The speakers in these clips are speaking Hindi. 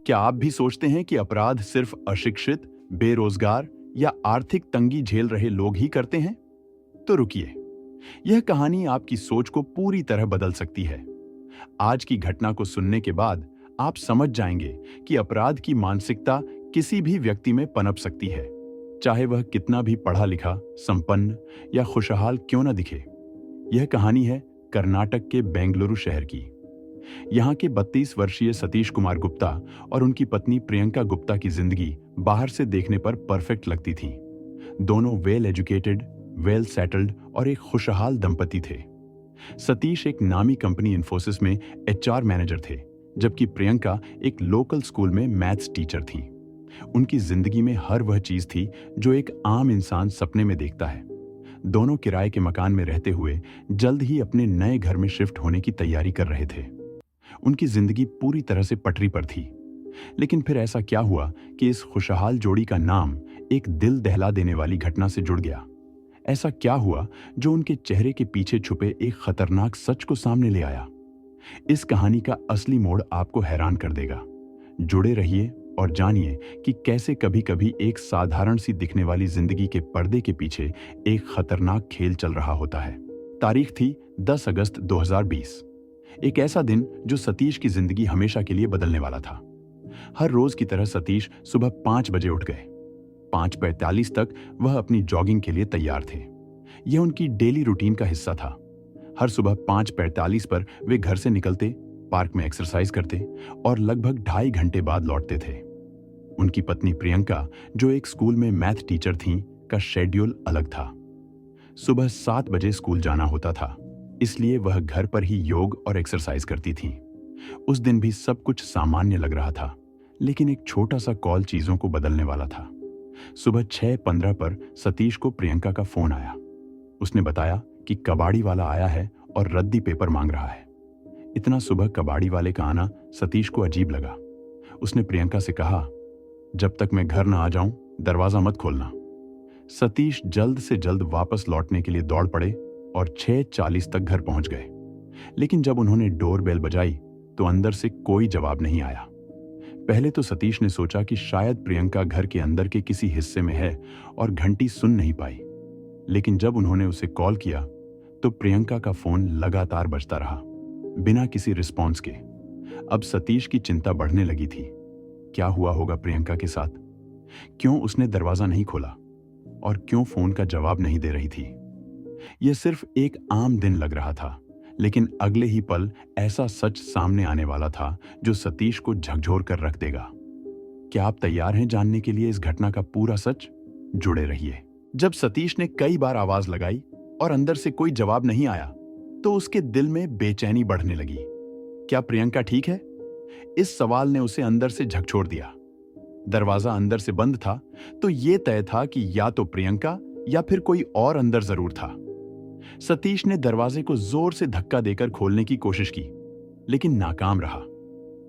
क्या आप भी सोचते हैं कि अपराध सिर्फ अशिक्षित, बेरोजगार या आर्थिक तंगी झेल रहे लोग ही करते हैं? तो रुकिए, यह कहानी आपकी सोच को पूरी तरह बदल सकती है। आज की घटना को सुनने के बाद आप समझ जाएंगे कि अपराध की मानसिकता किसी भी व्यक्ति में पनप सकती है, चाहे वह कितना भी पढ़ा लिखा, संपन्न या खुशहाल क्यों न दिखे। यह कहानी है कर्नाटक के बेंगलुरु शहर की। यहाँ के 32 वर्षीय सतीश कुमार गुप्ता और उनकी पत्नी प्रियंका गुप्ता की जिंदगी बाहर से देखने पर परफेक्ट लगती थी। दोनों वेल एजुकेटेड, वेल सेटल्ड और एक खुशहाल दंपति थे। सतीश एक नामी कंपनी इन्फोसिस में एचआर मैनेजर थे, जबकि प्रियंका एक लोकल स्कूल में मैथ्स टीचर थी। उनकी जिंदगी में हर वह चीज थी जो एक आम इंसान सपने में देखता है। दोनों किराए के मकान में रहते हुए जल्द ही अपने नए घर में शिफ्ट होने की तैयारी कर रहे थे। उनकी जिंदगी पूरी तरह से पटरी पर थी। लेकिन फिर ऐसा क्या हुआ कि इस खुशहाल जोड़ी का नाम एक दिल दहला देने वाली घटना से जुड़ गया? ऐसा क्या हुआ जो उनके चेहरे के पीछे छुपे एक खतरनाक सच को सामने ले आया? इस कहानी का असली मोड़ आपको हैरान कर देगा। जुड़े रहिए और जानिए कि कैसे कभी-कभी एक साधारण सी दिखने वाली जिंदगी के पर्दे के पीछे एक खतरनाक खेल चल रहा होता है। तारीख थी 10 अगस्त 2020। एक ऐसा दिन जो सतीश की जिंदगी हमेशा के लिए बदलने वाला था। हर रोज की तरह सतीश सुबह 5 बजे उठ गए। 5:45 तक वह अपनी जॉगिंग के लिए तैयार थे। यह उनकी डेली रूटीन का हिस्सा था। हर सुबह 5:45 पर वे घर से निकलते, पार्क में एक्सरसाइज करते और लगभग 2.5 घंटे बाद लौटते थे। उनकी पत्नी प्रियंका, जो एक स्कूल में मैथ टीचर थीं, का शेड्यूल अलग था। सुबह 7 बजे स्कूल जाना होता था, इसलिए वह घर पर ही योग और एक्सरसाइज करती थीं। उस दिन भी सब कुछ सामान्य लग रहा था, लेकिन एक छोटा सा कॉल चीजों को बदलने वाला था। सुबह 6:15 पर सतीश को प्रियंका का फोन आया। उसने बताया कि कबाड़ी वाला आया है और रद्दी पेपर मांग रहा है। इतना सुबह कबाड़ी वाले का आना सतीश को अजीब लगा। उसने प्रियंका से कहा, जब तक मैं घर ना आ जाऊं, दरवाजा मत खोलना। सतीश जल्द से जल्द वापस लौटने के लिए दौड़ पड़े और 6:40 तक घर पहुंच गए। लेकिन जब उन्होंने डोरबेल बजाई तो अंदर से कोई जवाब नहीं आया। पहले तो सतीश ने सोचा कि शायद प्रियंका घर के अंदर के किसी हिस्से में है और घंटी सुन नहीं पाई। लेकिन जब उन्होंने उसे कॉल किया तो प्रियंका का फोन लगातार बजता रहा, बिना किसी रिस्पॉन्स के। अब सतीश की चिंता बढ़ने लगी थी। क्या हुआ होगा प्रियंका के साथ? क्यों उसने दरवाजा नहीं खोला और क्यों फोन का जवाब नहीं दे रही थी? यह सिर्फ एक आम दिन लग रहा था, लेकिन अगले ही पल ऐसा सच सामने आने वाला था जो सतीश को झकझोर कर रख देगा। क्या आप तैयार हैं जानने के लिए इस घटना का पूरा सच? जुड़े रहिए। जब सतीश ने कई बार आवाज लगाई और अंदर से कोई जवाब नहीं आया, तो उसके दिल में बेचैनी बढ़ने लगी। क्या प्रियंका ठीक है? इस सवाल ने उसे अंदर से झकझोर दिया। दरवाजा अंदर से बंद था, तो यह तय था कि या तो प्रियंका या फिर कोई और अंदर जरूर था। सतीश ने दरवाजे को जोर से धक्का देकर खोलने की कोशिश की, लेकिन नाकाम रहा।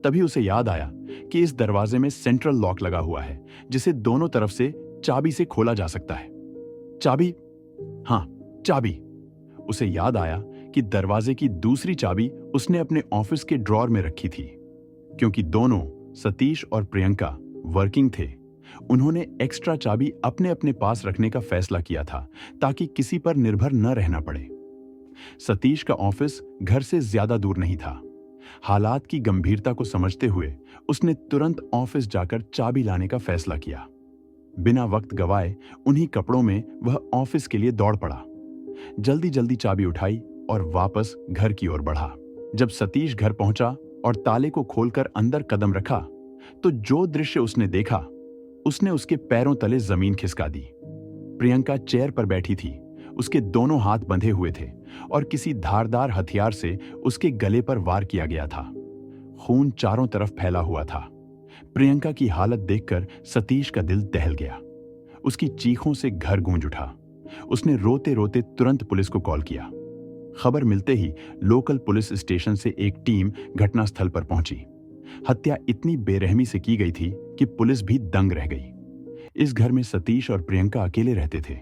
तभी उसे याद आया कि इस दरवाजे में सेंट्रल लॉक लगा हुआ है, जिसे दोनों तरफ से चाबी से खोला जा सकता है। चाबी? हाँ, चाबी। उसे याद आया कि दरवाजे की दूसरी चाबी उसने अपने ऑफिस के ड्रॉर में रखी थी। क्योंकि दोनों, सतीश और प्रियंका, वर्किंग थे, उन्होंने एक्स्ट्रा चाबी अपने अपने पास रखने का फैसला किया था ताकि किसी पर निर्भर न रहना पड़े। सतीश का ऑफिस घर से ज्यादा दूर नहीं था। हालात की गंभीरता को समझते हुए उसने तुरंत ऑफिस जाकर चाबी लाने का फैसला किया। बिना वक्त गवाए उन्हीं कपड़ों में वह ऑफिस के लिए दौड़ पड़ा। जल्दी जल्दी चाबी उठाई और वापस घर की ओर बढ़ा। जब सतीश घर पहुंचा और ताले को खोलकर अंदर कदम रखा, तो जो दृश्य उसने देखा, उसने उसके पैरों तले जमीन खिसका दी। प्रियंका चेयर पर बैठी थी। उसके दोनों हाथ बंधे हुए थे और किसी धारदार हथियार से उसके गले पर वार किया गया था। खून चारों तरफ फैला हुआ था। प्रियंका की हालत देखकर सतीश का दिल दहल गया। उसकी चीखों से घर गूंज उठा। उसने रोते रोते तुरंत पुलिस को कॉल किया। खबर मिलते ही लोकल पुलिस स्टेशन से एक टीम घटनास्थल पर पहुंची। हत्या इतनी बेरहमी से की गई थी कि पुलिस भी दंग रह गई। इस घर में सतीश और प्रियंका अकेले रहते थे।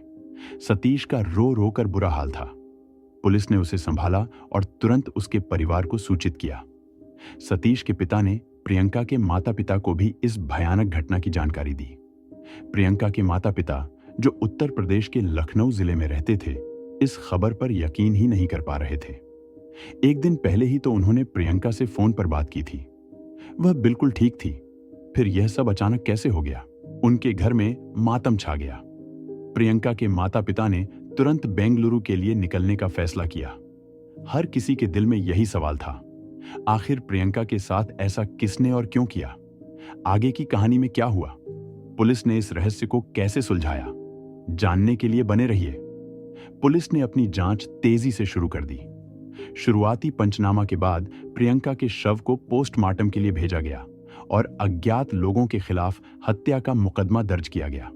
सतीश का रो रो कर बुरा हाल था। पुलिस ने उसे संभाला और तुरंत उसके परिवार को सूचित किया। सतीश के पिता ने प्रियंका के माता पिता को भी इस भयानक घटना की जानकारी दी। प्रियंका के माता पिता, जो उत्तर प्रदेश के लखनऊ जिले में रहते थे, इस खबर पर यकीन ही नहीं कर पा रहे थे। एक दिन पहले ही तो उन्होंने प्रियंका से फोन पर बात की थी। वह बिल्कुल ठीक थी, फिर यह सब अचानक कैसे हो गया? उनके घर में मातम छा गया। प्रियंका के माता पिता ने तुरंत बेंगलुरु के लिए निकलने का फैसला किया। हर किसी के दिल में यही सवाल था, आखिर प्रियंका के साथ ऐसा किसने और क्यों किया? आगे की कहानी में क्या हुआ? पुलिस ने इस रहस्य को कैसे सुलझाया? जानने के लिए बने रहिए। पुलिस ने अपनी जांच तेजी से शुरू कर दी। शुरुआती पंचनामा के बाद प्रियंका के शव को पोस्टमार्टम के लिए भेजा गया और अज्ञात लोगों के खिलाफ हत्या का मुकदमा दर्ज किया गया।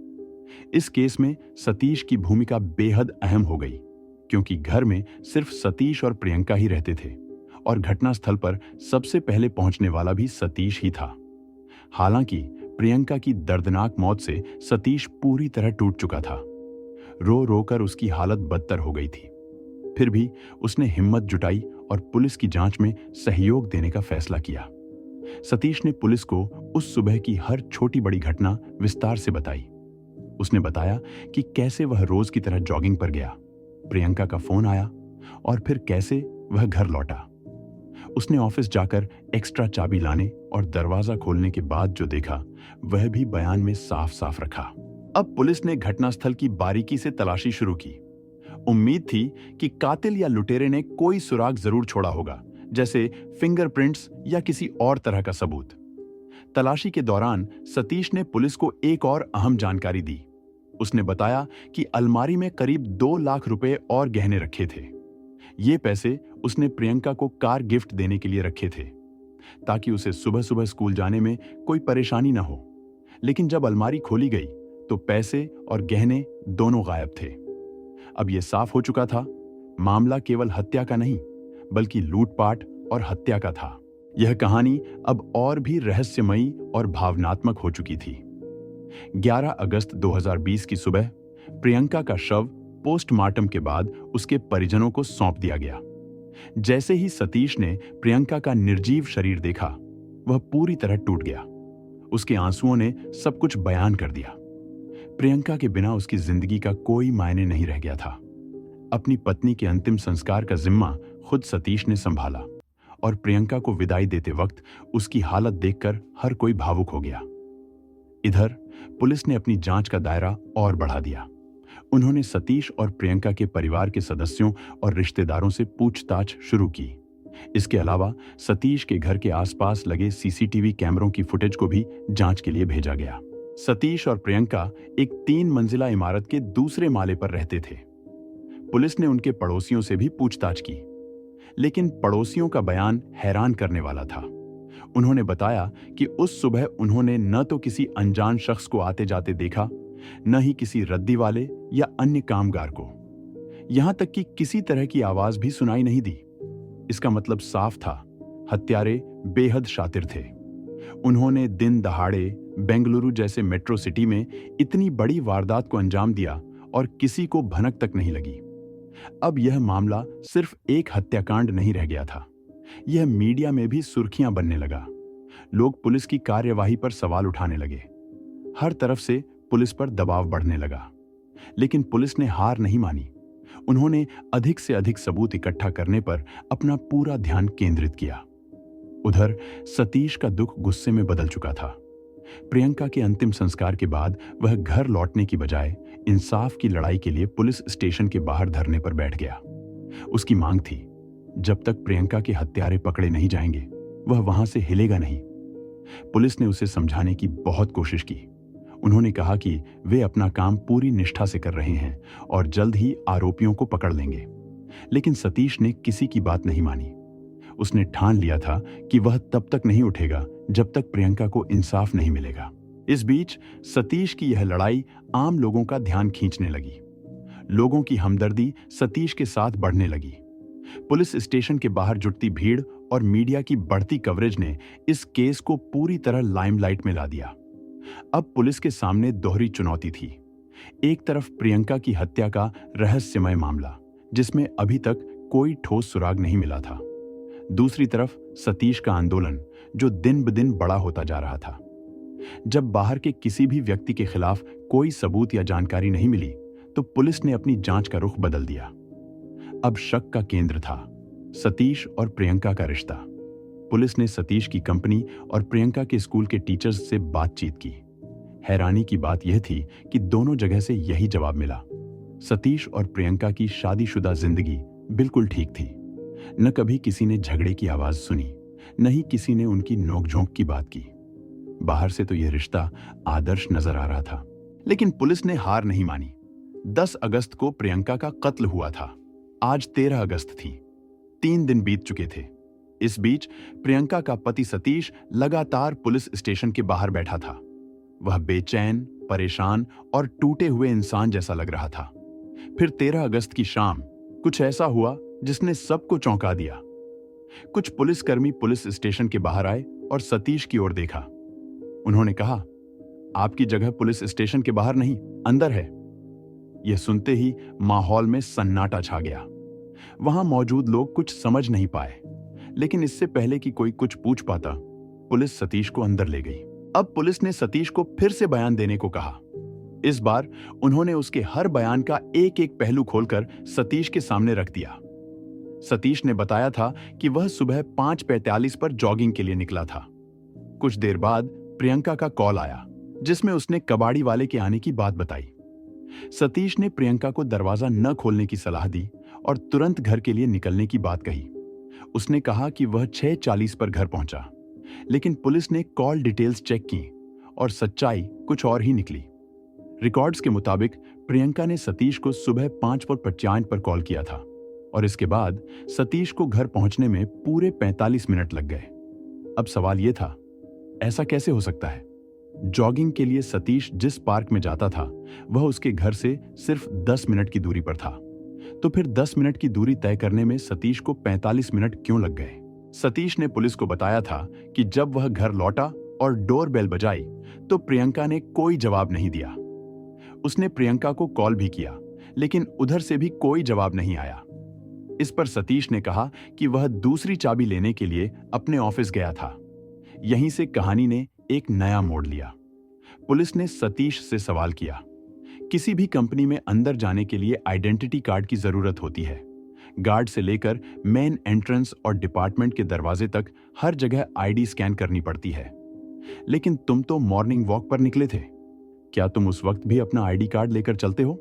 इस केस में सतीश की भूमिका बेहद अहम हो गई, क्योंकि घर में सिर्फ सतीश और प्रियंका ही रहते थे और घटनास्थल पर सबसे पहले पहुंचने वाला भी सतीश ही था। हालांकि प्रियंका की दर्दनाक मौत से सतीश पूरी तरह टूट चुका था। रो रो कर उसकी हालत बदतर हो गई थी। फिर भी उसने हिम्मत जुटाई और पुलिस की जांच में सहयोग देने का फैसला किया। सतीश ने पुलिस को उस सुबह की हर छोटी बड़ी घटना विस्तार से बताई। उसने बताया कि कैसे वह रोज की तरह जॉगिंग पर गया, प्रियंका का फोन आया और फिर कैसे वह घर लौटा। उसने ऑफिस जाकर एक्स्ट्रा चाबी लाने और दरवाजा खोलने के बाद जो देखा, वह भी बयान में साफ साफ रखा। अब पुलिस ने घटनास्थल की बारीकी से तलाशी शुरू की। उम्मीद थी कि कातिल या लुटेरे ने कोई सुराग जरूर छोड़ा होगा, जैसे फिंगरप्रिंट्स या किसी और तरह का सबूत। तलाशी के दौरान सतीश ने पुलिस को एक और अहम जानकारी दी। उसने बताया कि अलमारी में करीब 2 लाख रुपए और गहने रखे थे। ये पैसे उसने प्रियंका को कार गिफ्ट देने के लिए रखे थे, ताकि उसे सुबह सुबह स्कूल जाने में कोई परेशानी न हो। लेकिन जब अलमारी खोली गई तो पैसे और गहने दोनों गायब थे। अब यह साफ हो चुका था, मामला केवल हत्या का नहीं, बल्कि लूटपाट और हत्या का था। यह कहानी अब और भी रहस्यमयी और भावनात्मक हो चुकी थी। 11 अगस्त 2020 की सुबह प्रियंका का शव पोस्टमार्टम के बाद उसके परिजनों को सौंप दिया गया। जैसे ही सतीश ने प्रियंका का निर्जीव शरीर देखा, वह पूरी तरह टूट गया। उसके आंसुओं ने सब कुछ बयान कर दिया। प्रियंका के बिना उसकी जिंदगी का कोई मायने नहीं रह गया था। अपनी पत्नी के अंतिम संस्कार का जिम्मा खुद सतीश ने संभाला और प्रियंका को विदाई देते वक्त उसकी हालत देखकर हर कोई भावुक हो गया। इधर पुलिस ने अपनी जांच का दायरा और बढ़ा दिया। उन्होंने सतीश और प्रियंका के परिवार के सदस्यों और रिश्तेदारों से पूछताछ शुरू की। इसके अलावा सतीश के घर के आसपास लगे सीसीटीवी कैमरों की फुटेज को भी जांच के लिए भेजा गया। सतीश और प्रियंका एक 3 मंजिला इमारत के दूसरे माले पर रहते थे। पुलिस ने उनके पड़ोसियों से भी पूछताछ की, लेकिन पड़ोसियों का बयान हैरान करने वाला था। उन्होंने बताया कि उस सुबह उन्होंने न तो किसी अनजान शख्स को आते जाते देखा, न ही किसी रद्दी वाले या अन्य कामगार को। यहां तक कि किसी तरह की आवाज भी सुनाई नहीं दी। इसका मतलब साफ था, हत्यारे बेहद शातिर थे। उन्होंने दिन दहाड़े बेंगलुरु जैसे मेट्रो सिटी में इतनी बड़ी वारदात को अंजाम दिया और किसी को भनक तक नहीं लगी। अब यह मामला सिर्फ एक हत्याकांड नहीं रह गया था, यह मीडिया में भी सुर्खियां बनने लगा। लोग पुलिस की कार्यवाही पर सवाल उठाने लगे। हर तरफ से पुलिस पर दबाव बढ़ने लगा, लेकिन पुलिस ने हार नहीं मानी। उन्होंने अधिक से अधिक सबूत इकट्ठा करने पर अपना पूरा ध्यान केंद्रित किया। उधर सतीश का दुख गुस्से में बदल चुका था। प्रियंका के अंतिम संस्कार के बाद वह घर लौटने की बजाय इंसाफ की लड़ाई के लिए पुलिस स्टेशन के बाहर धरने पर बैठ गया। उसकी मांग थी, जब तक प्रियंका के हत्यारे पकड़े नहीं जाएंगे, वह वहां से हिलेगा नहीं। पुलिस ने उसे समझाने की बहुत कोशिश की। उन्होंने कहा कि वे अपना काम पूरी निष्ठा से कर रहे हैं और जल्द ही आरोपियों को पकड़ लेंगे। लेकिन सतीश ने किसी की बात नहीं मानी। उसने ठान लिया था कि वह तब तक नहीं उठेगा जब तक प्रियंका को इंसाफ नहीं मिलेगा। इस बीच सतीश की यह लड़ाई आम लोगों का ध्यान खींचने लगी। लोगों की हमदर्दी सतीश के साथ बढ़ने लगी। पुलिस स्टेशन के बाहर जुटती भीड़ और मीडिया की बढ़ती कवरेज ने इस केस को पूरी तरह लाइमलाइट में ला दिया। अब पुलिस के सामने दोहरी चुनौती थी। एक तरफ प्रियंका की हत्या का रहस्यमय मामला, जिसमें अभी तक कोई ठोस सुराग नहीं मिला था। दूसरी तरफ सतीश का आंदोलन, जो दिन ब दिन बड़ा होता जा रहा था। जब बाहर के किसी भी व्यक्ति के खिलाफ कोई सबूत या जानकारी नहीं मिली, तो पुलिस ने अपनी जांच का रुख बदल दिया। अब शक का केंद्र था सतीश और प्रियंका का रिश्ता। पुलिस ने सतीश की कंपनी और प्रियंका के स्कूल के टीचर्स से बातचीत की। हैरानी की बात यह थी कि दोनों जगह से यही जवाब मिला। सतीश और प्रियंका की शादीशुदा जिंदगी बिल्कुल ठीक थी। न कभी किसी ने झगड़े की आवाज सुनी, न ही किसी ने उनकी नोकझोंक की बात की। बाहर से तो यह रिश्ता आदर्श नजर आ रहा था, लेकिन पुलिस ने हार नहीं मानी। 10 अगस्त को प्रियंका का कत्ल हुआ था। आज 13 अगस्त थी। 3 दिन बीत चुके थे। इस बीच प्रियंका का पति सतीश लगातार पुलिस स्टेशन के बाहर बैठा था। वह बेचैन, परेशान और टूटे हुए इंसान जैसा लग रहा था। फिर 13 अगस्त की शाम कुछ ऐसा हुआ जिसने सबको चौंका दिया। कुछ पुलिसकर्मी पुलिस स्टेशन के बाहर आए और सतीश की ओर देखा। उन्होंने कहा, आपकी जगह पुलिस स्टेशन के बाहर नहीं, अंदर है। यह सुनते ही माहौल में सन्नाटा छा गया। वहां मौजूद लोग कुछ समझ नहीं पाए, लेकिन इससे पहले कि कोई कुछ पूछ पाता, पुलिस सतीश को अंदर ले गई। अब पुलिस ने सतीश को फिर से बयान देने को कहा। इस बार उन्होंने उसके हर बयान का एक एक पहलू खोलकर सतीश के सामने रख दिया। सतीश ने बताया था कि वह सुबह 5:45 पर जॉगिंग के लिए निकला था। कुछ देर बाद प्रियंका का कॉल आया, जिसमें उसने कबाड़ी वाले के आने की बात बताई। सतीश ने प्रियंका को दरवाजा न खोलने की सलाह दी और तुरंत घर के लिए निकलने की बात कही। उसने कहा कि वह 6:40 पर घर पहुंचा, लेकिन पुलिस ने कॉल डिटेल्स चेक की और सच्चाई कुछ और ही निकली। रिकॉर्ड्स के मुताबिक प्रियंका ने सतीश को सुबह 5:55 पर कॉल किया था और इसके बाद सतीश को घर पहुंचने में पूरे 45 मिनट लग गए। अब सवाल यह था, ऐसा कैसे हो सकता है? जॉगिंग के लिए सतीश जिस पार्क में जाता था, वह उसके घर से सिर्फ 10 मिनट की दूरी पर था। तो फिर 10 मिनट की दूरी तय करने में सतीश को 45 मिनट क्यों लग गए? सतीश ने पुलिस को बताया था कि जब वह घर लौटा और डोरबेल बजाई, तो प्रियंका ने कोई जवाब नहीं दिया। उसने प्रियंका को कॉल भी किया, लेकिन उधर से भी कोई जवाब नहीं आया। इस पर सतीश ने कहा कि वह दूसरी चाबी लेने के लिए अपने ऑफिस गया था। यहीं से कहानी ने एक नया मोड़ लिया। पुलिस ने सतीश से सवाल किया, किसी भी कंपनी में अंदर जाने के लिए आइडेंटिटी कार्ड की जरूरत होती है। गार्ड से लेकर मेन एंट्रेंस और डिपार्टमेंट के दरवाजे तक हर जगह आईडी स्कैन करनी पड़ती है। लेकिन तुम तो मॉर्निंग वॉक पर निकले थे, क्या तुम उस वक्त भी अपना आईडी कार्ड लेकर चलते हो?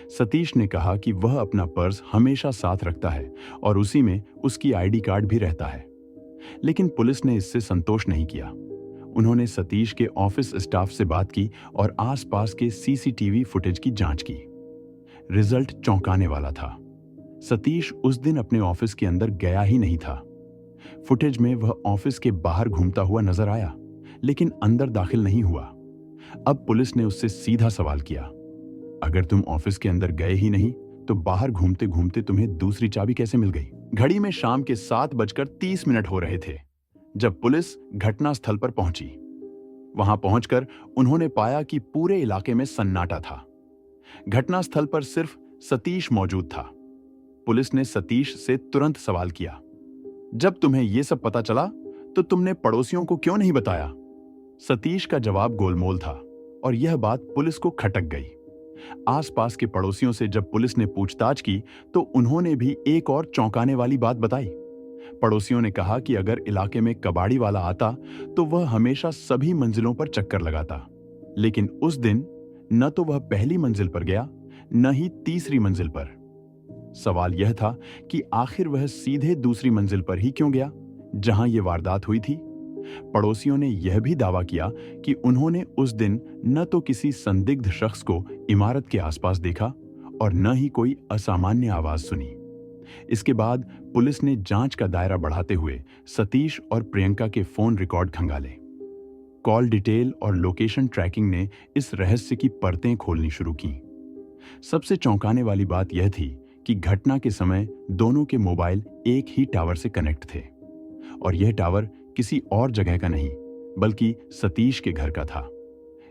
सतीश ने कहा कि वह अपना पर्स हमेशा साथ रखता है और उसी में उसकी आईडी कार्ड भी रहता है। लेकिन पुलिस ने इससे संतोष नहीं किया। उन्होंने सतीश के ऑफिस स्टाफ से बात की और आसपास के सीसीटीवी फुटेज की जांच की। रिजल्ट चौंकाने वाला था। सतीश उस दिन अपने ऑफिस के अंदर गया ही नहीं था। फुटेज में वह ऑफिस के बाहर घूमता हुआ नजर आया, लेकिन अंदर दाखिल नहीं हुआ। अब पुलिस ने उससे सीधा सवाल किया, अगर तुम ऑफिस के अंदर गए ही नहीं, तो बाहर घूमते घूमते तुम्हें दूसरी चाबी कैसे मिल गई? घड़ी में शाम के 7:30 हो रहे थे जब पुलिस घटनास्थल पर पहुंची। वहां पहुंचकर उन्होंने पाया कि पूरे इलाके में सन्नाटा था। घटनास्थल पर सिर्फ सतीश मौजूद था। पुलिस ने सतीश से तुरंत सवाल किया, जब तुम्हें यह सब पता चला तो तुमने पड़ोसियों को क्यों नहीं बताया? सतीश का जवाब गोलमोल था और यह बात पुलिस को खटक गई। आसपास के पड़ोसियों से जब पुलिस ने पूछताछ की, तो उन्होंने भी एक और चौंकाने वाली बात बताई। पड़ोसियों ने कहा कि अगर इलाके में कबाड़ी वाला आता तो वह हमेशा सभी मंजिलों पर चक्कर लगाता, लेकिन उस दिन न तो वह पहली मंजिल पर गया, न ही तीसरी मंजिल पर। सवाल यह था कि आखिर वह सीधे दूसरी मंजिल पर ही क्यों गया, जहां यह वारदात हुई थी। पड़ोसियों ने यह भी दावा किया कि उन्होंने उस दिन न तो किसी संदिग्ध शख्स को इमारत के आसपास देखा और न ही कोई असामान्य आवाज सुनी। इसके बाद पुलिस ने जांच का दायरा बढ़ाते हुए सतीश और प्रियंका के फोन रिकॉर्ड खंगाले। कॉल डिटेल और लोकेशन ट्रैकिंग ने इस रहस्य की परतें खोलनी शुरू की। सबसे चौंकाने वाली बात यह थी कि घटना के समय दोनों के मोबाइल एक ही टावर से कनेक्ट थे और यह टावर किसी और जगह का नहीं, बल्कि सतीश के घर का था।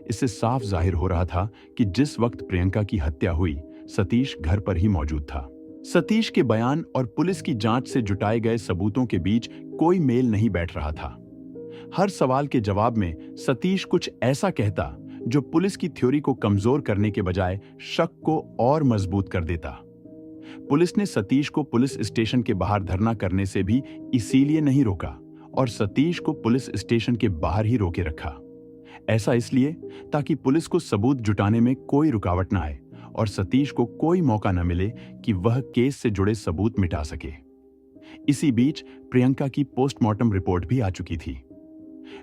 इससे साफ जाहिर हो रहा था कि जिस वक्त प्रियंका की हत्या हुई, सतीश घर पर ही मौजूद था। सतीश के बयान और पुलिस की जांच से जुटाए गए सबूतों के बीच कोई मेल नहीं बैठ रहा था। हर सवाल के जवाब में सतीश कुछ ऐसा कहता जो पुलिस की थ्योरी को कमजोर करने के बजाय शक को और मजबूत कर देता। पुलिस ने सतीश को पुलिस स्टेशन के बाहर धरना करने से भी इसीलिए नहीं रोका और सतीश को पुलिस स्टेशन के बाहर ही रोके रखा। ऐसा इसलिए ताकि पुलिस को सबूत जुटाने में कोई रुकावट न आए और सतीश को कोई मौका न मिले कि वह केस से जुड़े सबूत मिटा सके। इसी बीच प्रियंका की पोस्टमार्टम रिपोर्ट भी आ चुकी थी।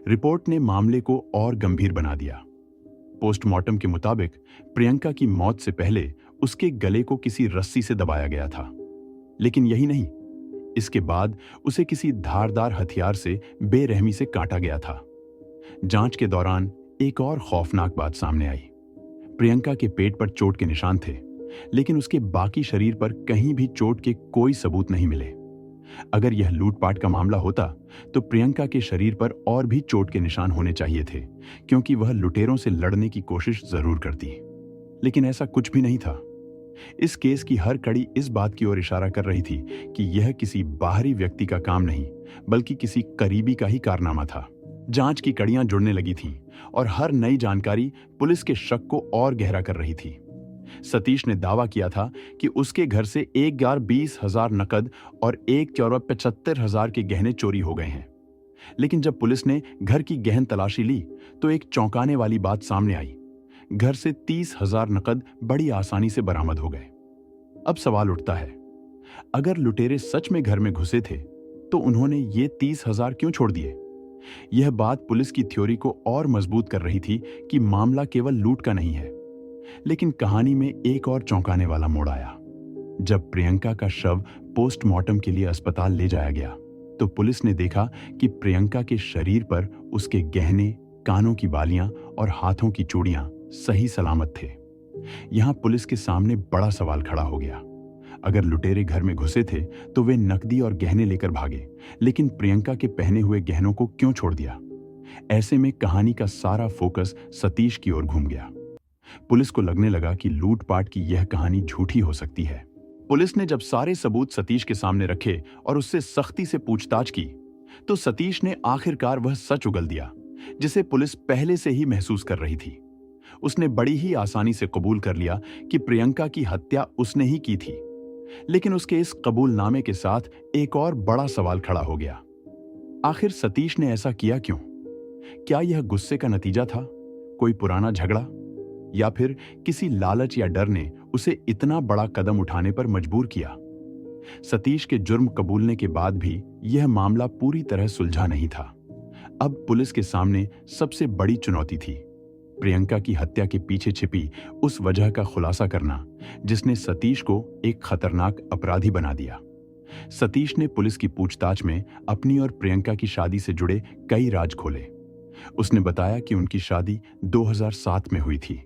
रिपोर्ट ने मामले को और गंभीर बना दिया। पोस्टमार्टम के मुताबिक प्रियंका की मौत से पहले उसके गले को किसी रस्सी से दबाया गया था। लेकिन यही नहीं, इसके बाद उसे किसी धारदार हथियार से बेरहमी से काटा गया था। जांच के दौरान एक और खौफनाक बात सामने आई। प्रियंका के पेट पर चोट के निशान थे, लेकिन उसके बाकी शरीर पर कहीं भी चोट के कोई सबूत नहीं मिले। अगर यह लूटपाट का मामला होता तो प्रियंका के शरीर पर और भी चोट के निशान होने चाहिए थे, क्योंकि वह लुटेरों से लड़ने की कोशिश जरूर करती। लेकिन ऐसा कुछ भी नहीं था। इस केस की हर कड़ी इस बात की ओर इशारा कर रही थी कि यह किसी बाहरी व्यक्ति का काम नहीं, बल्कि किसी करीबी का ही कारनामा था। जांच की कड़ियां जुड़ने लगी थीं और हर नई जानकारी पुलिस के शक को और गहरा कर रही थी। सतीश ने दावा किया था कि उसके घर से 1,20,000 नकद और 1,75,000 के गहने चोरी हो गए हैं। लेकिन जब पुलिस ने घर की गहन तलाशी ली तो एक चौंकाने वाली बात सामने आई। घर से 30,000 नकद बड़ी आसानी से बरामद हो गए। अब सवाल उठता है, अगर लुटेरे सच में घर में घुसे थे तो उन्होंने ये 30,000 क्यों छोड़ दिए? यह बात पुलिस की थ्योरी को और मजबूत कर रही थी कि मामला केवल लूट का नहीं है। लेकिन कहानी में एक और चौंकाने वाला मोड़ आया। जब प्रियंका का शव पोस्टमार्टम के लिए अस्पताल ले जाया गया तो पुलिस ने देखा कि प्रियंका के शरीर पर उसके गहने, कानों की बालियां और हाथों की चूड़ियां सही सलामत थे। यहां पुलिस के सामने बड़ा सवाल खड़ा हो गया। अगर लुटेरे घर में घुसे थे तो वे नकदी और गहने लेकर भागे, लेकिन प्रियंका के पहने हुए गहनों को क्यों छोड़ दिया? ऐसे में कहानी का सारा फोकस सतीश की ओर घूम गया। पुलिस को लगने लगा कि लूटपाट की यह कहानी झूठी हो सकती है। पुलिस ने जब सारे सबूत सतीश के सामने रखे और उससे सख्ती से पूछताछ की तो सतीश ने आखिरकार वह सच उगल दिया जिसे पुलिस पहले से ही महसूस कर रही थी। उसने बड़ी ही आसानी से कबूल कर लिया कि प्रियंका की हत्या उसने ही की थी। लेकिन उसके इस कबूलनामे के साथ एक और बड़ा सवाल खड़ा हो गया। आखिर सतीश ने ऐसा किया क्यों? क्या यह गुस्से का नतीजा था, कोई पुराना झगड़ा, या फिर किसी लालच या डर ने उसे इतना बड़ा कदम उठाने पर मजबूर किया? सतीश के जुर्म कबूलने के बाद भी यह मामला पूरी तरह सुलझा नहीं था। अब पुलिस के सामने सबसे बड़ी चुनौती थी प्रियंका की हत्या के पीछे छिपी उस वजह का खुलासा करना जिसने सतीश को एक खतरनाक अपराधी बना दिया। सतीश ने पुलिस की पूछताछ में अपनी और प्रियंका की शादी से जुड़े कई राज खोले। उसने बताया कि उनकी शादी 2007 में हुई थी।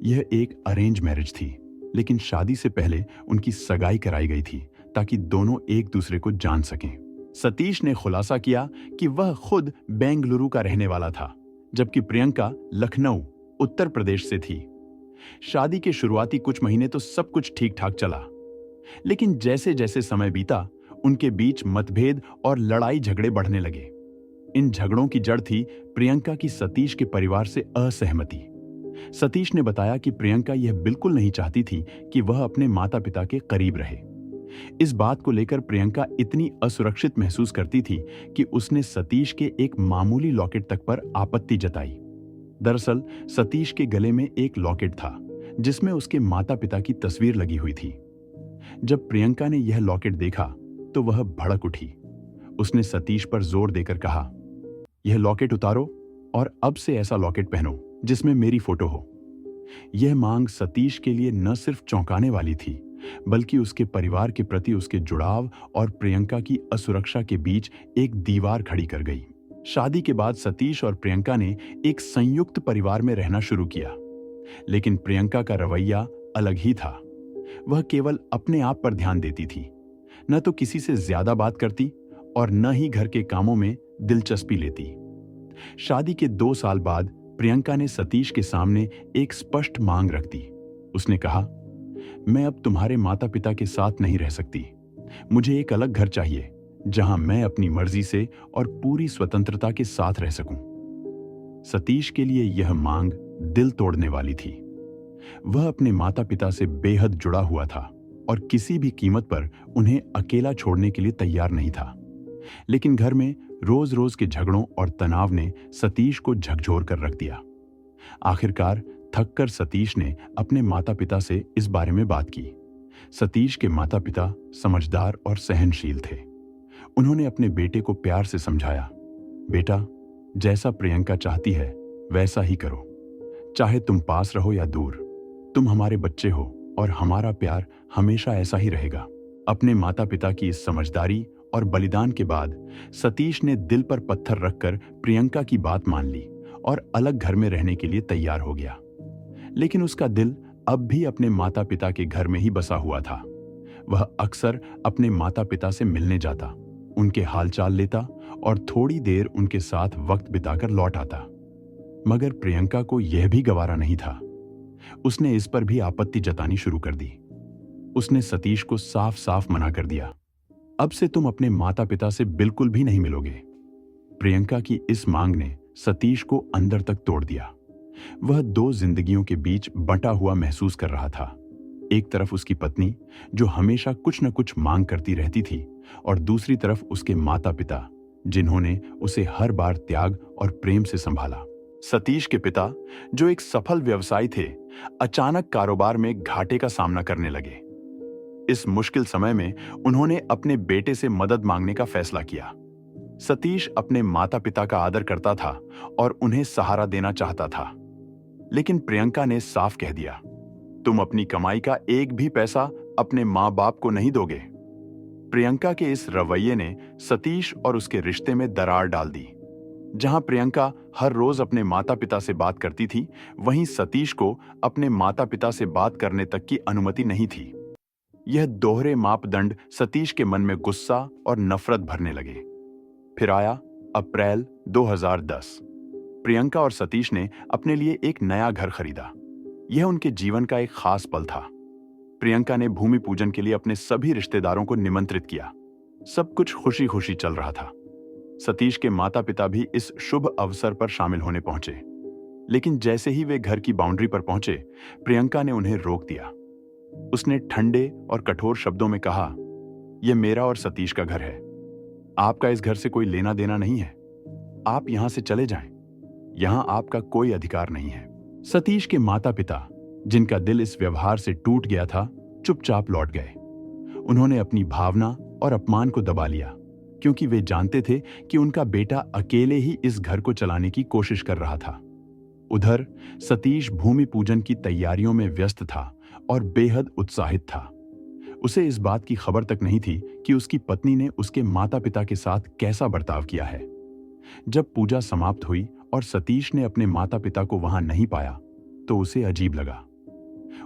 यह एक अरेंज मैरिज थी, लेकिन शादी से पहले उनकी सगाई कराई गई थी ताकि दोनों एक दूसरे को जान सकें। सतीश ने खुलासा किया कि वह खुद बेंगलुरु का रहने वाला था, जबकि प्रियंका लखनऊ, उत्तर प्रदेश से थी। शादी के शुरुआती कुछ महीने तो सब कुछ ठीक ठाक चला, लेकिन जैसे जैसे समय बीता उनके बीच मतभेद और लड़ाई झगड़े बढ़ने लगे। इन झगड़ों की जड़ थी प्रियंका की सतीश के परिवार से असहमति। सतीश ने बताया कि प्रियंका यह बिल्कुल नहीं चाहती थी कि वह अपने माता पिता के करीब रहे। इस बात को लेकर प्रियंका इतनी असुरक्षित महसूस करती थी कि उसने सतीश के एक मामूली लॉकेट तक पर आपत्ति जताई। दरअसल सतीश के गले में एक लॉकेट था जिसमें उसके माता पिता की तस्वीर लगी हुई थी। जब प्रियंका ने यह लॉकेट देखा तो वह भड़क उठी। उसने सतीश पर जोर देकर कहा, यह लॉकेट उतारो और अब से ऐसा लॉकेट पहनो जिसमें मेरी फोटो हो। यह मांग सतीश के लिए न सिर्फ चौंकाने वाली थी, बल्कि उसके परिवार के प्रति उसके जुड़ाव और प्रियंका की असुरक्षा के बीच एक दीवार खड़ी कर गई। शादी के बाद सतीश और प्रियंका ने एक संयुक्त परिवार में रहना शुरू किया, लेकिन प्रियंका का रवैया अलग ही था। वह केवल अपने आप पर ध्यान देती थी, न तो किसी से ज्यादा बात करती और न ही घर के कामों में दिलचस्पी लेती। शादी के 2 साल बाद प्रियंका ने सतीश के सामने एक स्पष्ट मांग रख दी। उसने कहा, मैं अब तुम्हारे माता पिता के साथ नहीं रह सकती। मुझे एक अलग घर चाहिए जहां मैं अपनी मर्जी से और पूरी स्वतंत्रता के साथ रह सकूं। सतीश के लिए यह मांग दिल तोड़ने वाली थी। वह अपने माता पिता से बेहद जुड़ा हुआ था और किसी भी कीमत पर उन्हें अकेला छोड़ने के लिए तैयार नहीं था। लेकिन घर में रोज रोज के झगड़ों और तनाव ने सतीश को झकझोर कर रख दिया। आखिरकार थककर सतीश ने अपने माता पिता से इस बारे में बात की। सतीश के माता पिता समझदार और सहनशील थे। उन्होंने अपने बेटे को प्यार से समझाया, बेटा, जैसा प्रियंका चाहती है वैसा ही करो। चाहे तुम पास रहो या दूर, तुम हमारे बच्चे हो और हमारा प्यार हमेशा ऐसा ही रहेगा। अपने माता पिता की इस समझदारी और बलिदान के बाद सतीश ने दिल पर पत्थर रखकर प्रियंका की बात मान ली और अलग घर में रहने के लिए तैयार हो गया। लेकिन उसका दिल अब भी अपने माता पिता के घर में ही बसा हुआ था। वह अक्सर अपने माता पिता से मिलने जाता, उनके हालचाल लेता और थोड़ी देर उनके साथ वक्त बिताकर लौट आता। मगर प्रियंका को यह भी गवारा नहीं था। उसने इस पर भी आपत्ति जतानी शुरू कर दी। उसने सतीश को साफ साफ मना कर दिया, अब से तुम अपने माता पिता से बिल्कुल भी नहीं मिलोगे। प्रियंका की इस मांग ने सतीश को अंदर तक तोड़ दिया। वह दो जिंदगियों के बीच बंटा हुआ महसूस कर रहा था। एक तरफ उसकी पत्नी जो हमेशा कुछ न कुछ मांग करती रहती थी, और दूसरी तरफ उसके माता पिता जिन्होंने उसे हर बार त्याग और प्रेम से संभाला। सतीश के पिता जो एक सफल व्यवसायी थे, अचानक कारोबार में घाटे का सामना करने लगे। इस मुश्किल समय में उन्होंने अपने बेटे से मदद मांगने का फैसला किया। सतीश अपने माता पिता का आदर करता था और उन्हें सहारा देना चाहता था। लेकिन प्रियंका ने साफ कह दिया, तुम अपनी कमाई का एक भी पैसा अपने मां बाप को नहीं दोगे। प्रियंका के इस रवैये ने सतीश और उसके रिश्ते में दरार डाल दी। जहां प्रियंका हर रोज अपने माता पिता से बात करती थी, वहीं सतीश को अपने माता पिता से बात करने तक की अनुमति नहीं थी। यह दोहरे मापदंड सतीश के मन में गुस्सा और नफरत भरने लगे। फिर आया अप्रैल 2010। प्रियंका और सतीश ने अपने लिए एक नया घर खरीदा। यह उनके जीवन का एक खास पल था। प्रियंका ने भूमि पूजन के लिए अपने सभी रिश्तेदारों को निमंत्रित किया। सब कुछ खुशी खुशी चल रहा था। सतीश के माता पिता भी इस शुभ अवसर पर शामिल होने पहुंचे। लेकिन जैसे ही वे घर की बाउंड्री पर पहुंचे, प्रियंका ने उन्हें रोक दिया। उसने ठंडे और कठोर शब्दों में कहा, यह मेरा और सतीश का घर है। आपका इस घर से कोई लेना देना नहीं है। आप यहां से चले जाएं। यहां आपका कोई अधिकार नहीं है। सतीश के माता पिता, जिनका दिल इस व्यवहार से टूट गया था, चुपचाप लौट गए। उन्होंने अपनी भावना और अपमान को दबा लिया, क्योंकि वे जानते थे कि उनका बेटा अकेले ही इस घर को चलाने की कोशिश कर रहा था। उधर सतीश भूमि पूजन की तैयारियों में व्यस्त था और बेहद उत्साहित था। उसे इस बात की खबर तक नहीं थी कि उसकी पत्नी ने उसके माता पिता के साथ कैसा बर्ताव किया है। जब पूजा समाप्त हुई और सतीश ने अपने माता पिता को वहां नहीं पाया, तो उसे अजीब लगा।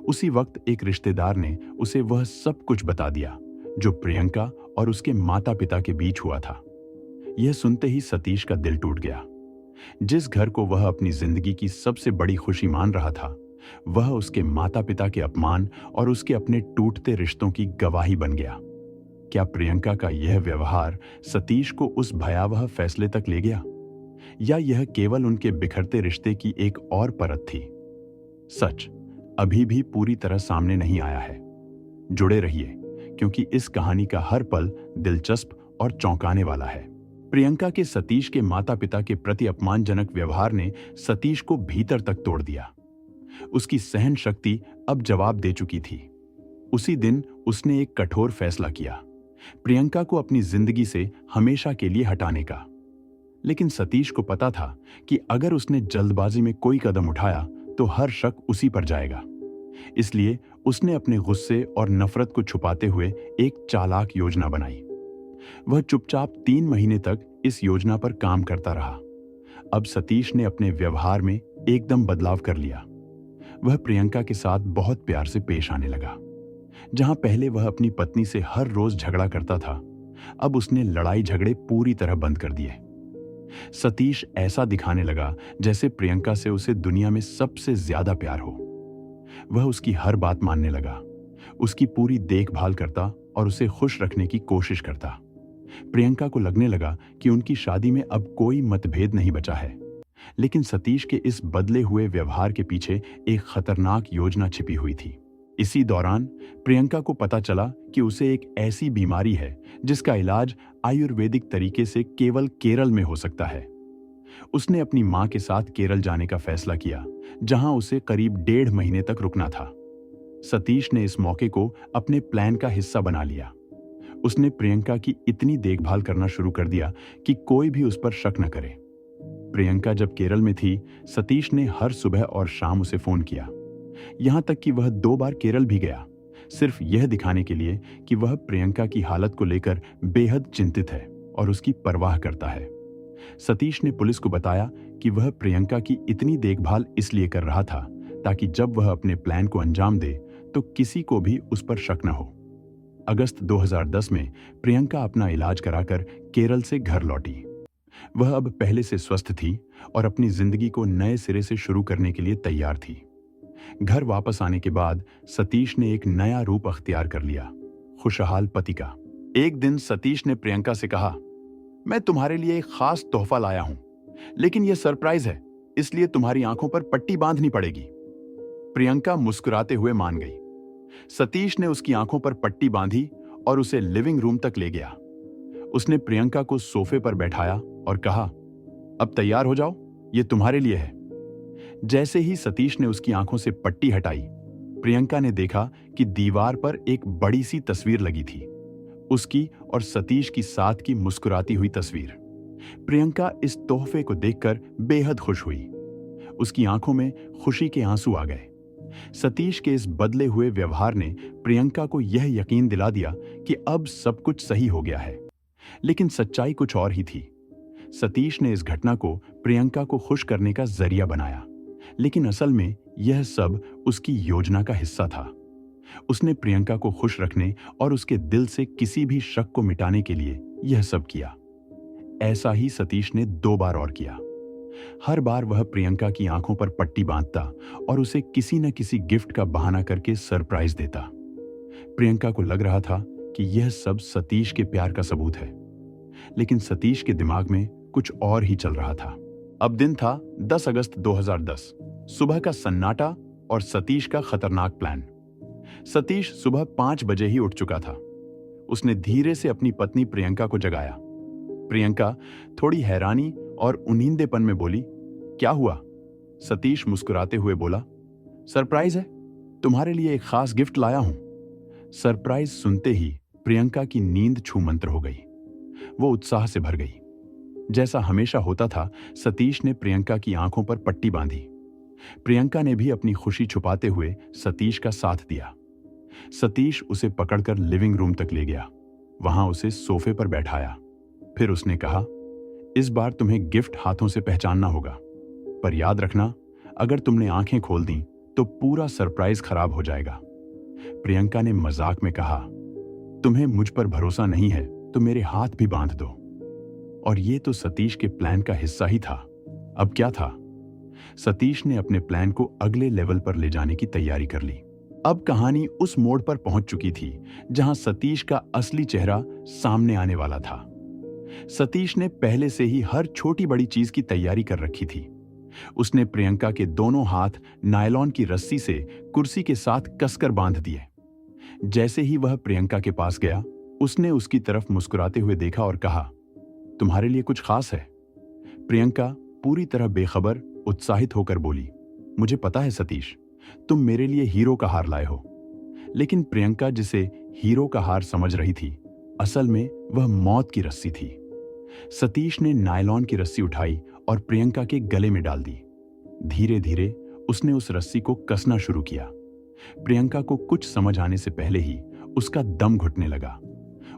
उसी वक्त एक रिश्तेदार ने उसे वह सब कुछ बता दिया जो प्रियंका और उसके माता पिता के बीच हुआ था। यह सुनते ही सतीश का दिल टूट गया। जिस घर को वह अपनी जिंदगी की सबसे बड़ी खुशी मान रहा था, वह उसके माता पिता के अपमान और उसके अपने टूटते रिश्तों की गवाही बन गया। क्या प्रियंका का यह व्यवहार सतीश को उस भयावह फैसले तक ले गया, या यह केवल उनके बिखरते रिश्ते की एक और परत थी? सच अभी भी पूरी तरह सामने नहीं आया है। जुड़े रहिए, क्योंकि इस कहानी का हर पल दिलचस्प और चौंकाने वाला है। प्रियंका के सतीश के माता पिता के प्रति अपमानजनक व्यवहार ने सतीश को भीतर तक तोड़ दिया। उसकी सहन शक्ति अब जवाब दे चुकी थी। उसी दिन उसने एक कठोर फैसला किया, प्रियंका को अपनी जिंदगी से हमेशा के लिए हटाने का। लेकिन सतीश को पता था कि अगर उसने जल्दबाजी में कोई कदम उठाया तो हर शक उसी पर जाएगा। इसलिए उसने अपने गुस्से और नफरत को छुपाते हुए एक चालाक योजना बनाई। वह चुपचाप 3 महीने तक इस योजना पर काम करता रहा। अब सतीश ने अपने व्यवहार में एकदम बदलाव कर लिया। वह प्रियंका के साथ बहुत प्यार से पेश आने लगा। जहां पहले वह अपनी पत्नी से हर रोज झगड़ा करता था, अब उसने लड़ाई झगड़े पूरी तरह बंद कर दिए। सतीश ऐसा दिखाने लगा जैसे प्रियंका से उसे दुनिया में सबसे ज्यादा प्यार हो। वह उसकी हर बात मानने लगा, उसकी पूरी देखभाल करता और उसे खुश रखने की कोशिश करता। प्रियंका को लगने लगा कि उनकी शादी में अब कोई मतभेद नहीं बचा है। लेकिन सतीश के इस बदले हुए व्यवहार के पीछे एक खतरनाक योजना छिपी हुई थी। इसी दौरान प्रियंका को पता चला कि उसे एक ऐसी बीमारी है जिसका इलाज आयुर्वेदिक तरीके से केवल केरल में हो सकता है। उसने अपनी मां के साथ केरल जाने का फैसला किया, जहां उसे करीब 1.5 महीने तक रुकना था। सतीश ने इस मौके को अपने प्लान का हिस्सा बना लिया। उसने प्रियंका की इतनी देखभाल करना शुरू कर दिया कि कोई भी उस पर शक न करे। प्रियंका जब केरल में थी, सतीश ने हर सुबह और शाम उसे फोन किया। यहां तक कि वह 2 बार केरल भी गया, सिर्फ यह दिखाने के लिए कि वह प्रियंका की हालत को लेकर बेहद चिंतित है और उसकी परवाह करता है। सतीश ने पुलिस को बताया कि वह प्रियंका की इतनी देखभाल इसलिए कर रहा था ताकि जब वह अपने प्लान को अंजाम दे तो किसी को भी उस पर शक न हो। अगस्त 2010 में प्रियंका अपना इलाज कराकर केरल से घर लौटी। वह अब पहले से स्वस्थ थी और अपनी जिंदगी को नए सिरे से शुरू करने के लिए तैयार थी। घर वापस आने के बाद सतीश ने एक नया रूप अख्तियार कर लिया, खुशहाल पति का। एक दिन सतीश ने प्रियंका से कहा, मैं तुम्हारे लिए एक खास तोहफा लाया हूं, लेकिन यह सरप्राइज है, इसलिए तुम्हारी आंखों पर पट्टी बांधनी पड़ेगी। प्रियंका मुस्कुराते हुए मान गई। सतीश ने उसकी आंखों पर पट्टी बांधी और उसे लिविंग रूम तक ले गया। उसने प्रियंका को सोफे पर बैठाया और कहा, अब तैयार हो जाओ, ये तुम्हारे लिए है। जैसे ही सतीश ने उसकी आंखों से पट्टी हटाई, प्रियंका ने देखा कि दीवार पर एक बड़ी सी तस्वीर लगी थी, उसकी और सतीश की साथ की मुस्कुराती हुई तस्वीर। प्रियंका इस तोहफे को देखकर बेहद खुश हुई। उसकी आंखों में खुशी के आंसू आ गए। सतीश के इस बदले हुए व्यवहार ने प्रियंका को यह यकीन दिला दिया कि अब सब कुछ सही हो गया है। लेकिन सच्चाई कुछ और ही थी। सतीश ने इस घटना को प्रियंका को खुश करने का जरिया बनाया, लेकिन असल में यह सब उसकी योजना का हिस्सा था। उसने प्रियंका को खुश रखने और उसके दिल से किसी भी शक को मिटाने के लिए यह सब किया। ऐसा ही सतीश ने 2 बार और किया। हर बार वह प्रियंका की आंखों पर पट्टी बांधता और उसे किसी न किसी गिफ्ट का बहाना करके सरप्राइज देता। प्रियंका को लग रहा था कि यह सब सतीश के प्यार का सबूत है, लेकिन सतीश के दिमाग में कुछ और ही चल रहा था। अब दिन था 10 अगस्त 2010। सुबह का सन्नाटा और सतीश का खतरनाक प्लान। सतीश सुबह 5 बजे ही उठ चुका था। उसने धीरे से अपनी पत्नी प्रियंका को जगाया। प्रियंका थोड़ी हैरानी और उन्नींदेपन में बोली, क्या हुआ? सतीश मुस्कुराते हुए बोला, सरप्राइज है, तुम्हारे लिए एक खास गिफ्ट लाया हूं। सरप्राइज सुनते ही प्रियंका की नींद छूमंतर हो गई। वो उत्साह से भर गई। जैसा हमेशा होता था, सतीश ने प्रियंका की आंखों पर पट्टी बांधी। प्रियंका ने भी अपनी खुशी छुपाते हुए सतीश का साथ दिया। सतीश उसे पकड़कर लिविंग रूम तक ले गया। वहां उसे सोफे पर बैठाया। फिर उसने कहा, इस बार तुम्हें गिफ्ट हाथों से पहचानना होगा, पर याद रखना, अगर तुमने आंखें खोल दी तो पूरा सरप्राइज खराब हो जाएगा। प्रियंका ने मजाक में कहा, तुम्हें मुझ पर भरोसा नहीं है तो मेरे हाथ भी बांध दो। और ये तो सतीश के प्लान का हिस्सा ही था। अब क्या था? सतीश ने अपने प्लान को अगले लेवल पर ले जाने की तैयारी कर ली। अब कहानी उस मोड़ पर पहुंच चुकी थी जहां सतीश का असली चेहरा सामने आने वाला था। सतीश ने पहले से ही हर छोटी बड़ी चीज की तैयारी कर रखी थी। उसने प्रियंका के दोनों हाथ नायलॉन की रस्सी से कुर्सी के साथ कसकर बांध दिए। जैसे ही वह प्रियंका के पास गया, उसने उसकी तरफ मुस्कुराते हुए देखा और कहा, तुम्हारे लिए कुछ खास है? प्रियंका पूरी तरह बेखबर उत्साहित होकर बोली, मुझे पता है सतीश, तुम मेरे लिए हीरो का हार लाए हो। लेकिन प्रियंका जिसे हीरो का हार समझ रही थी, असल में वह मौत की रस्सी थी। सतीश ने नायलॉन की रस्सी उठाई और प्रियंका के गले में डाल दी। धीरे धीरे उसने उस रस्सी को कसना शुरू किया। प्रियंका को कुछ समझ आने से पहले ही उसका दम घुटने लगा।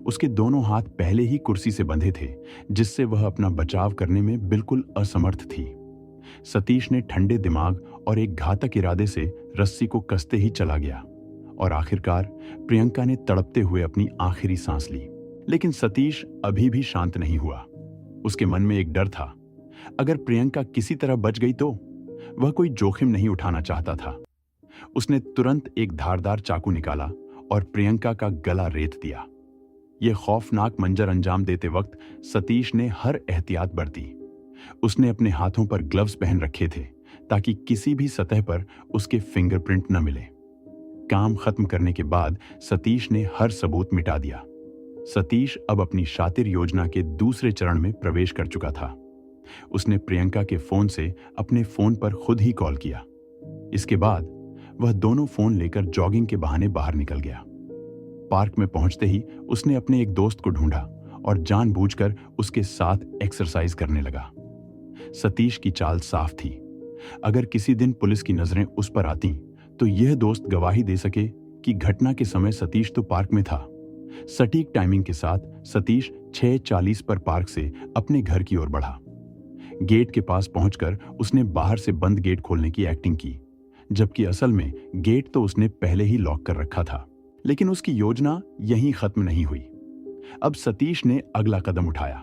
उसके दोनों हाथ पहले ही कुर्सी से बंधे थे, जिससे वह अपना बचाव करने में बिल्कुल असमर्थ थी। सतीश ने ठंडे दिमाग और एक घातक इरादे से रस्सी को कसते ही चला गया और आखिरकार प्रियंका ने तड़पते हुए अपनी आखिरी सांस ली। लेकिन सतीश अभी भी शांत नहीं हुआ। उसके मन में एक डर था, अगर प्रियंका किसी तरह बच गई तो? वह कोई जोखिम नहीं उठाना चाहता था। उसने तुरंत एक धारदार चाकू निकाला और प्रियंका का गला रेत दिया। यह खौफनाक मंजर अंजाम देते वक्त सतीश ने हर एहतियात बरती। उसने अपने हाथों पर ग्लव्स पहन रखे थे ताकि किसी भी सतह पर उसके फिंगरप्रिंट न मिले। काम खत्म करने के बाद सतीश ने हर सबूत मिटा दिया। सतीश अब अपनी शातिर योजना के दूसरे चरण में प्रवेश कर चुका था। उसने प्रियंका के फोन से अपने फोन पर खुद ही कॉल किया। इसके बाद वह दोनों फोन लेकर जॉगिंग के बहाने बाहर निकल गया। पार्क में पहुंचते ही उसने अपने एक दोस्त को ढूंढा और जानबूझकर उसके साथ एक्सरसाइज करने लगा। सतीश की चाल साफ थी। अगर किसी दिन पुलिस की नजरें उस पर आती तो यह दोस्त गवाही दे सके कि घटना के समय सतीश तो पार्क में था। सटीक टाइमिंग के साथ सतीश 6:40 पर पार्क से अपने घर की ओर बढ़ा। गेट के पास पहुंचकर उसने बाहर से बंद गेट खोलने की एक्टिंग की, जबकि असल में गेट तो उसने पहले ही लॉक कर रखा था। लेकिन उसकी योजना यहीं खत्म नहीं हुई। अब सतीश ने अगला कदम उठाया।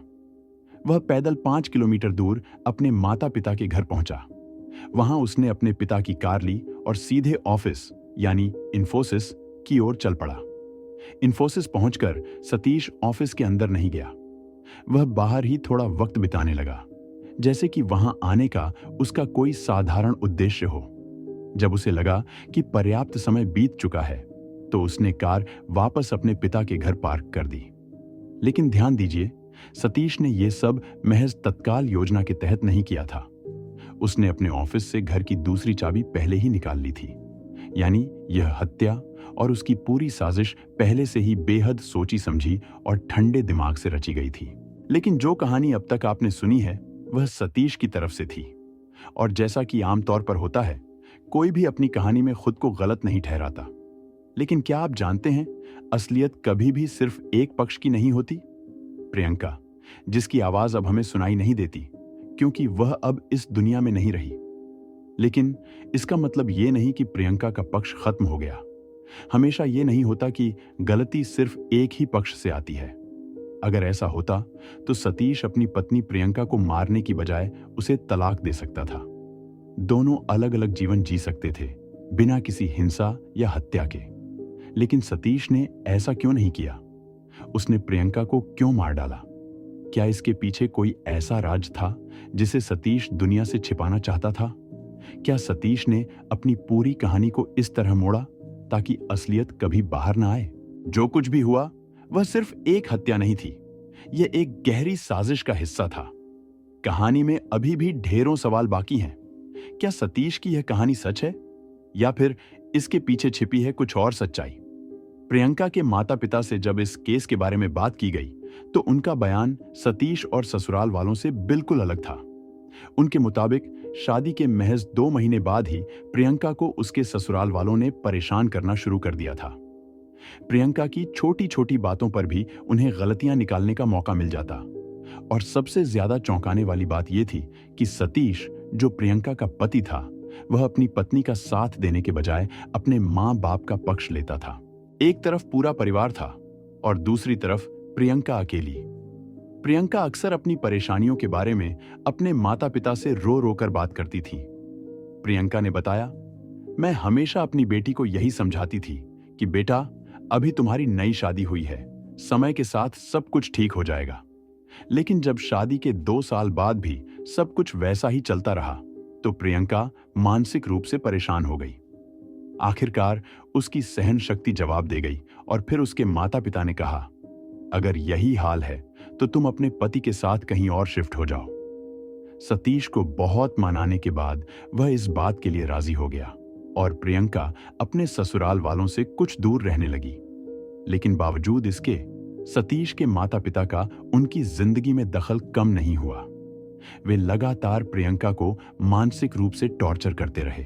वह पैदल 5 किलोमीटर दूर अपने माता पिता के घर पहुंचा। वहां उसने अपने पिता की कार ली और सीधे ऑफिस यानी इन्फोसिस की ओर चल पड़ा। इन्फोसिस पहुंचकर सतीश ऑफिस के अंदर नहीं गया। वह बाहर ही थोड़ा वक्त बिताने लगा, जैसे कि वहां आने का उसका कोई साधारण उद्देश्य हो। जब उसे लगा कि पर्याप्त समय बीत चुका है तो उसने कार वापस अपने पिता के घर पार्क कर दी। लेकिन ध्यान दीजिए, सतीश ने यह सब महज तत्काल योजना के तहत नहीं किया था। उसने अपने ऑफिस से घर की दूसरी चाबी पहले ही निकाल ली थी। यानी यह हत्या और उसकी पूरी साजिश पहले से ही बेहद सोची समझी और ठंडे दिमाग से रची गई थी। लेकिन जो कहानी अब तक आपने सुनी है वह सतीश की तरफ से थी। और जैसा कि आमतौर पर होता है, कोई भी अपनी कहानी में खुद को गलत नहीं ठहराता। लेकिन क्या आप जानते हैं, असलियत कभी भी सिर्फ एक पक्ष की नहीं होती। प्रियंका, जिसकी आवाज अब हमें सुनाई नहीं देती क्योंकि वह अब इस दुनिया में नहीं रही, लेकिन इसका मतलब यह नहीं कि प्रियंका का पक्ष खत्म हो गया। हमेशा यह नहीं होता कि गलती सिर्फ एक ही पक्ष से आती है। अगर ऐसा होता तो सतीश अपनी पत्नी प्रियंका को मारने की बजाय उसे तलाक दे सकता था। दोनों अलग अलग जीवन जी सकते थे, बिना किसी हिंसा या हत्या के। लेकिन सतीश ने ऐसा क्यों नहीं किया? उसने प्रियंका को क्यों मार डाला? क्या इसके पीछे कोई ऐसा राज था जिसे सतीश दुनिया से छिपाना चाहता था? क्या सतीश ने अपनी पूरी कहानी को इस तरह मोड़ा ताकि असलियत कभी बाहर ना आए? जो कुछ भी हुआ वह सिर्फ एक हत्या नहीं थी, यह एक गहरी साजिश का हिस्सा था। कहानी में अभी भी ढेरों सवाल बाकी हैं। क्या सतीश की यह कहानी सच है या फिर इसके पीछे छिपी है कुछ और सच्चाई? प्रियंका के माता पिता से जब इस केस के बारे में बात की गई तो उनका बयान सतीश और ससुराल वालों से बिल्कुल अलग था। उनके मुताबिक शादी के महज 2 महीने बाद ही प्रियंका को उसके ससुराल वालों ने परेशान करना शुरू कर दिया था। प्रियंका की छोटी छोटी बातों पर भी उन्हें गलतियां निकालने का मौका मिल जाता। और सबसे ज्यादा चौंकाने वाली बात यह थी कि सतीश, जो प्रियंका का पति था, वह अपनी पत्नी का साथ देने के बजाय अपने मां बाप का पक्ष लेता था। एक तरफ पूरा परिवार था और दूसरी तरफ प्रियंका अकेली। प्रियंका अक्सर अपनी परेशानियों के बारे में अपने माता पिता से रो रो कर बात करती थी। प्रियंका ने बताया, मैं हमेशा अपनी बेटी को यही समझाती थी कि बेटा, अभी तुम्हारी नई शादी हुई है, समय के साथ सब कुछ ठीक हो जाएगा। लेकिन जब शादी के 2 साल बाद भी सब कुछ वैसा ही चलता रहा तो प्रियंका मानसिक रूप से परेशान हो गई। आखिरकार उसकी सहन शक्ति जवाब दे गई और फिर उसके माता पिता ने कहा, अगर यही हाल है तो तुम अपने पति के साथ कहीं और शिफ्ट हो जाओ। सतीश को बहुत मनाने के बाद वह इस बात के लिए राजी हो गया और प्रियंका अपने ससुराल वालों से कुछ दूर रहने लगी। लेकिन बावजूद इसके सतीश के माता पिता का उनकी जिंदगी में दखल कम नहीं हुआ। वे लगातार प्रियंका को मानसिक रूप से टॉर्चर करते रहे।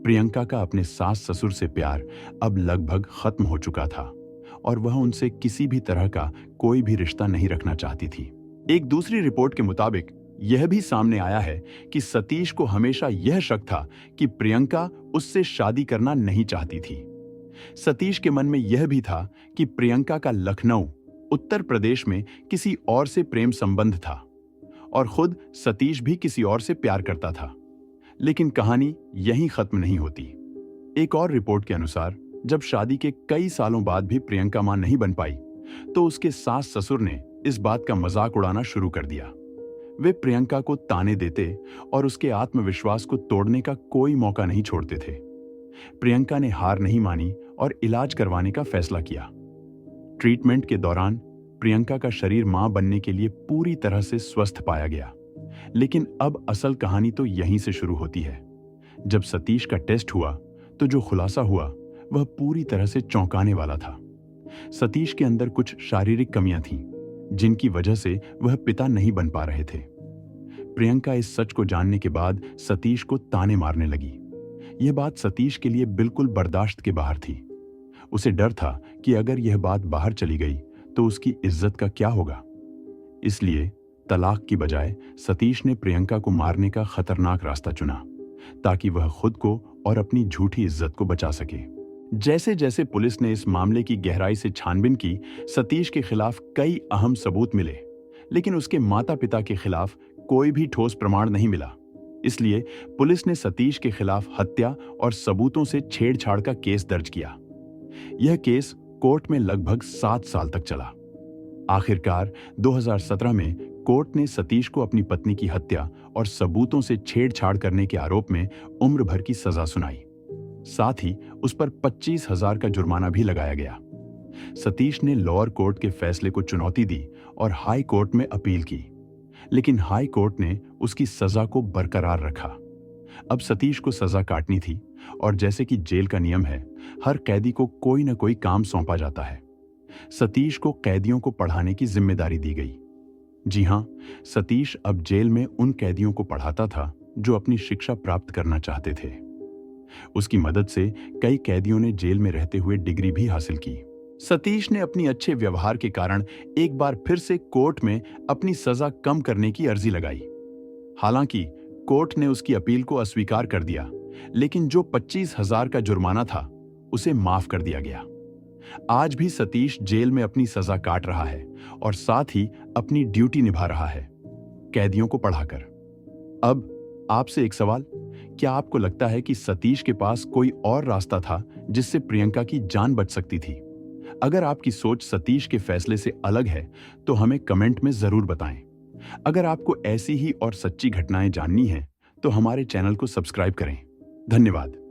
प्रियंका का अपने सास ससुर से प्यार अब लगभग खत्म हो चुका था और वह उनसे किसी भी तरह का कोई भी रिश्ता नहीं रखना चाहती थी। एक दूसरी रिपोर्ट के मुताबिक यह भी सामने आया है कि सतीश को हमेशा यह शक था कि प्रियंका उससे शादी करना नहीं चाहती थी। सतीश के मन में यह भी था कि प्रियंका का लखनऊ, उत्तर प्रदेश में किसी और से प्रेम संबंध था और खुद सतीश भी किसी और से प्यार करता था। लेकिन कहानी यहीं खत्म नहीं होती। एक और रिपोर्ट के अनुसार जब शादी के कई सालों बाद भी प्रियंका मां नहीं बन पाई तो उसके सास ससुर ने इस बात का मजाक उड़ाना शुरू कर दिया। वे प्रियंका को ताने देते और उसके आत्मविश्वास को तोड़ने का कोई मौका नहीं छोड़ते थे। प्रियंका ने हार नहीं मानी और इलाज करवाने का फैसला किया। ट्रीटमेंट के दौरान प्रियंका का शरीर मां बनने के लिए पूरी तरह से स्वस्थ पाया गया। लेकिन अब असल कहानी तो यहीं से शुरू होती है। जब सतीश का टेस्ट हुआ तो जो खुलासा हुआ वह पूरी तरह से चौंकाने वाला था। सतीश के अंदर कुछ शारीरिक कमियां थीं, जिनकी वजह से वह पिता नहीं बन पा रहे थे। प्रियंका इस सच को जानने के बाद सतीश को ताने मारने लगी। यह बात सतीश के लिए बिल्कुल बर्दाश्त के बाहर थी। उसे डर था कि अगर यह बात बाहर चली गई तो उसकी इज्जत का क्या होगा। इसलिए तलाक की बजाय सतीश ने प्रियंका को मारने का खतरनाक रास्ता चुना, ताकि वह खुद को और अपनी झूठी इज्जत को बचा सके। जैसे जैसे पुलिस ने इस मामले की गहराई से छानबीन की, सतीश के खिलाफ कई अहम सबूत मिले, लेकिन उसके माता पिता के खिलाफ कोई भी ठोस प्रमाण नहीं मिला। इसलिए पुलिस ने सतीश के खिलाफ हत्या और सबूतों से छेड़छाड़ का केस दर्ज किया। यह केस कोर्ट में लगभग 7 साल तक चला। आखिरकार 2017 में कोर्ट ने सतीश को अपनी पत्नी की हत्या और सबूतों से छेड़छाड़ करने के आरोप में उम्र भर की सजा सुनाई। साथ ही उस पर 25,000 का जुर्माना भी लगाया गया। सतीश ने लोअर कोर्ट के फैसले को चुनौती दी और हाई कोर्ट में अपील की, लेकिन हाई कोर्ट ने उसकी सजा को बरकरार रखा। अब सतीश को सजा काटनी थी और जैसे कि जेल का नियम है, हर कैदी को कोई न कोई काम सौंपा जाता है। सतीश को कैदियों को पढ़ाने की जिम्मेदारी दी गई। जी हां, सतीश अब जेल में उन कैदियों को पढ़ाता था जो अपनी शिक्षा प्राप्त करना चाहते थे। उसकी मदद से कई कैदियों ने जेल में रहते हुए डिग्री भी हासिल की। सतीश ने अपनी अच्छे व्यवहार के कारण एक बार फिर से कोर्ट में अपनी सजा कम करने की अर्जी लगाई। हालांकि कोर्ट ने उसकी अपील को अस्वीकार कर दिया, लेकिन जो 25,000 का जुर्माना था उसे माफ कर दिया गया। आज भी सतीश जेल में अपनी सजा काट रहा है और साथ ही अपनी ड्यूटी निभा रहा है, कैदियों को पढ़ाकर। अब आपसे एक सवाल, क्या आपको लगता है कि सतीश के पास कोई और रास्ता था जिससे प्रियंका की जान बच सकती थी? अगर आपकी सोच सतीश के फैसले से अलग है तो हमें कमेंट में जरूर बताएं। अगर आपको ऐसी ही और सच्ची घटनाएं जाननी हैं तो हमारे चैनल को सब्सक्राइब करें। धन्यवाद।